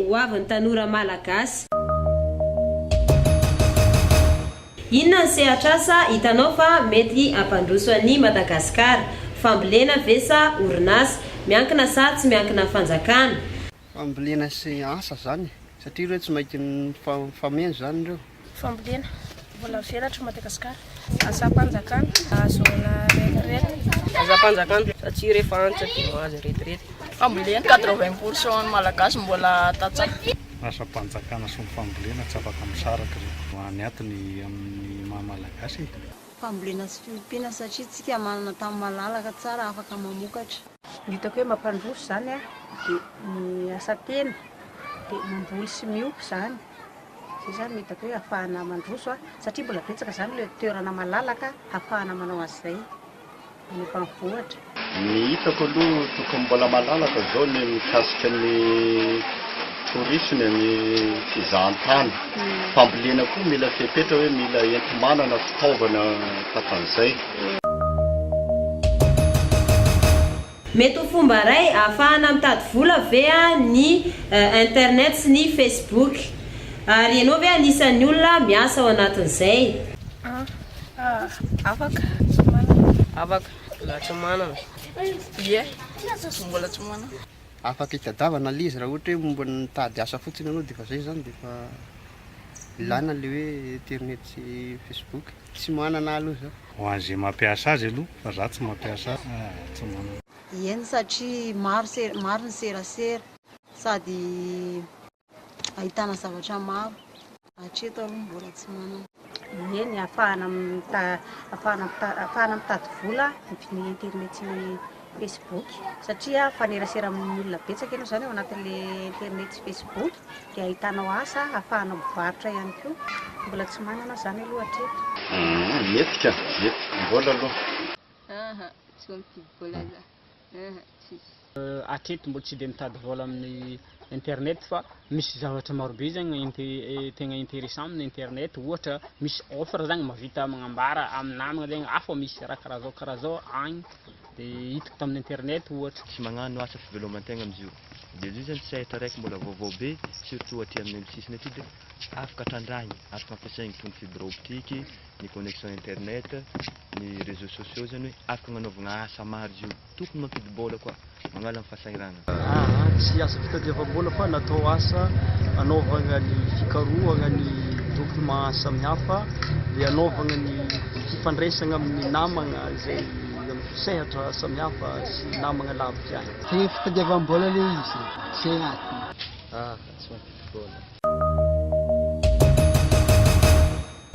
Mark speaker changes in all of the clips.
Speaker 1: hoavin'ny tanora malagasy. Inona ny sehatr'asa hitanao fa mety hampandroso an'i Madagasikara? Fambolena vesa orinasa, miankina sa tsy miankina fanjakana?
Speaker 2: Fambolena sy asa zany, satria ireo tsy mainky ny fameno zany ireo.
Speaker 3: Fambolena, mbola velatra Madagasikara. Asa fanjakana, azona rehetrarehetra.
Speaker 4: Asa fanjakana, satria rehefa antitra dia azo rehetrarehetra.
Speaker 3: Fambolena, 80% ny malagasy mbola tatsaha.
Speaker 5: Asa fanjakana sy ny fambolena tsy afaka misaraka ny antony amin'ny maha-malagasy.
Speaker 6: Fambolena sy Filipina satria tsika manana tany malalaka tsara afaka mamokatra.
Speaker 3: Hitako hoe mampandroso zany dia ny asa tena dia mamboly sy miompy zany. Zay zany hitako hoe ahafahana mandroso satria mbola betsaka zany ilay toerana malalaka ahafahana manao azy izay any ambanivohitra.
Speaker 7: Ny hitako aloha tokony mbola malalaka zao ny mikasika ny tourisme ny fizahan-tany. Fambolena koa mila fepetra hoe mila enti-manana fitaovana takan'izay.
Speaker 1: Mety ho fomba ray ahafahana mitady vola ve ny internet sy ny Facebook. Ary ianao ve anisan'ny olona miasa ao anatin'izay?
Speaker 3: Afaka.
Speaker 4: Afaka, mbola tsy manana.
Speaker 3: Ie, mbola tsy manana.
Speaker 2: Afaka hitadiavana ilay izy raha ohatra hoe momba ny tady asa fotsiny ianao dia efa zay zany dia efa ilana ilay hoe internet sy Facebook. Tsy manana aloha zao.
Speaker 5: Ho an'izay mampiasa azy aloha, fa za tsy mampiasa tsy manana.
Speaker 6: Eny satria maro ny serasera sady ahitana zavatra maro. Hatreto aloha mbola tsy manana.
Speaker 3: Eny ahafahana mitady vola amin'ny internet sy ny Facebook satria fanerasera amin'ny olona betsaka ianao zany ao anatin'ilay internet sy Facebook dia ahitanao asa ahafahana mivarotra ihany koa. Mbola tsy manana zany aloha hatreto.
Speaker 7: Metika, mbola aloha.
Speaker 8: Tsy mifidy vola za.
Speaker 9: Hatreto mbola tsy dia mitady vola amin'ny internet fa misy zavatra marobe zany tegna intéressant amin'ny internet. Ohatra misy offre zany mahavita magnambara amin'ny namana zegny afa misy raha karaha zao agny dia hitako tamin'ny internet ohatra.
Speaker 10: Tsy magnano asa fiveloman-tegna amizio. Dia izy zany sehatra raiky mbola vaovao be surtout aty amin'ny sisiny aty dia afaka trandrahiny, afaka ampiasaigny toy ny fibre optique, ny connexion internet, ny réseaux sociaux zany hoe afaka manovagna asa maro io. Tokony mampidy-bola koa, magnala amin'ny fahasairana.
Speaker 11: Tsy asa fitadiavam-bola fa natao asa anaovagna ny fikarohana ny document samihafa dia anaovagna ny fifandraisana amin'ny namana izay sehatra samihafa sy namana lavitra any.
Speaker 12: Tegna fitadiavam-bola ilay izy, tsy anatiny.
Speaker 11: Tsy mampidy-bola.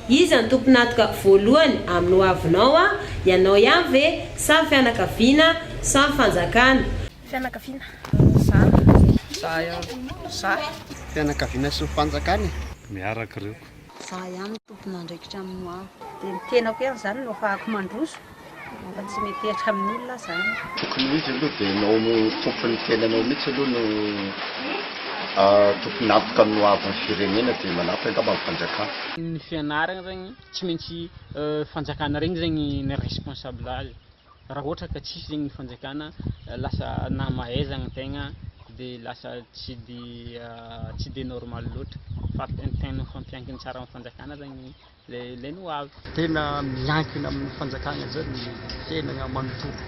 Speaker 1: Iza ny tomponatoka voalohany amin'ny hoavinao ianao ihany ve sa fianakaviana sa fanjakana?
Speaker 3: Fianakaviana.
Speaker 4: Za ihany.
Speaker 3: Za.
Speaker 2: Fianakaviana sy fanjakana?
Speaker 5: Miaraka ireo.
Speaker 6: Za ihany tompona andraikitra amin'ny hoavy.
Speaker 3: Dia ny tenako ihany zany no ahafahako mandroso. Fa tsy mety hatramin'ny olona zany.
Speaker 7: Tokony izy aloha dia nao tompon'ny tenanao mihitsy aloha no tokony afaka amin'ny hoavin'ny firenena dia manampy angamba amin'ny fanjakana.
Speaker 9: Ny fianarana zany tsy maintsy fanjakana regny zegny ny responsable azy. Raha ohatra ka tsisy zegny ny fanjakana lasa na mahaizana tegna dia lasa tsy dia normal loatra. Fa tegna fampiankina tsara amin'ny fanjakana zany ilay ny hoavy.
Speaker 11: Tena miankina amin'ny fanjakana zany fiainana manontolo.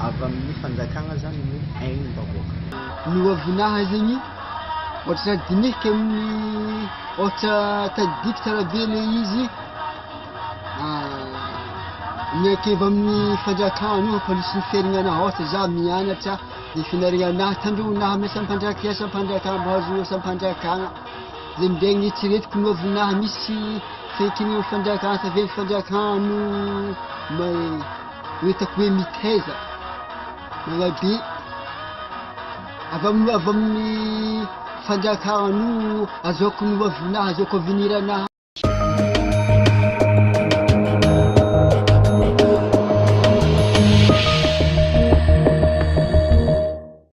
Speaker 2: Avy amin'ny fanjakana zany no ain'ny vahoaka.
Speaker 12: Ny hoavinaha zegny ohatra dinihika amin'ny ohatra tadidika tsara be ilay izy miankeva amin'ny fanjakana io ampolisy fiainana ohatra za mianatra dia finarinanahy tandronahy amin'ny asam-panjakana mahazo asam-panjakana dia mindraigny nieritreretiko ny hoavinahy misy fehinkiny fanjakana tavely fanjakana hitako hoe mitaiza magnabe avy amin'ny fanjakana azoako ny hoavinahy azoako aveniranahy.